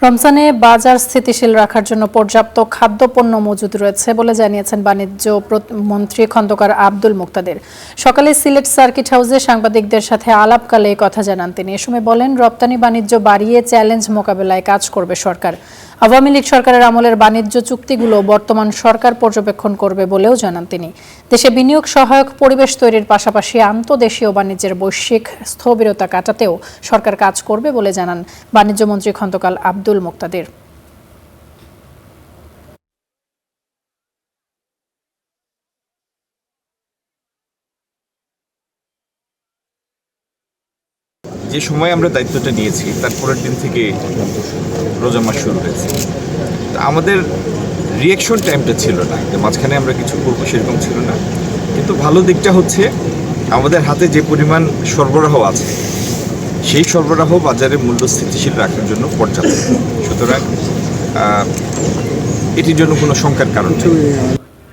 রমজানে বাজার স্থিতিশীল রাখার জন্য পর্যাপ্ত খাদ্যপণ্য মজুদ রয়েছে বলে জানিয়েছেন বাণিজ্য মন্ত্রী খন্দকার আব্দুল মুক্তাদির। সকালে সিলেট সার্কিট হাউসে সাংবাদিকদের সাথে আলাপকালে এই কথা জানান তিনি। এ সময় বলেন, রপ্তানি বাণিজ্য বাড়িয়ে চ্যালেঞ্জ মোকাবেলায় কাজ করবে সরকার। আওয়ামী লীগ সরকারের আমলের বাণিজ্য চুক্তিগুলো বর্তমান সরকার পর্যবেক্ষণ করবে বলেও জানান তিনি। দেশে বিনিয়োগ সহায়ক পরিবেশ তৈরির পাশাপাশি আন্তঃদেশীয় বাণিজ্যের বৈশ্বিক স্থবিরতা কাটাতেও সরকার কাজ করবে বলে জানান বাণিজ্য মন্ত্রী খন্দকার আব্দুল মুক্তাদির। যে সময় আমরা দায়িত্বটা নিয়েছি তার পরের দিন থেকে রোজা মাস শুরু হয়েছে। আমাদের রিয়াকশন টাইমটা ছিল না, মাঝখানে আমরা কিছু করবো সেরকম ছিল না। কিন্তু ভালো দিকটা হচ্ছে আমাদের হাতে যে পরিমাণ সরবরাহ আছে সেই সরবরাহ বাজারে মূল্য স্থিতিশীল রাখার জন্য পর্যাপ্ত। সুতরাং এটির জন্য কোনো শঙ্কার কারণ নেই।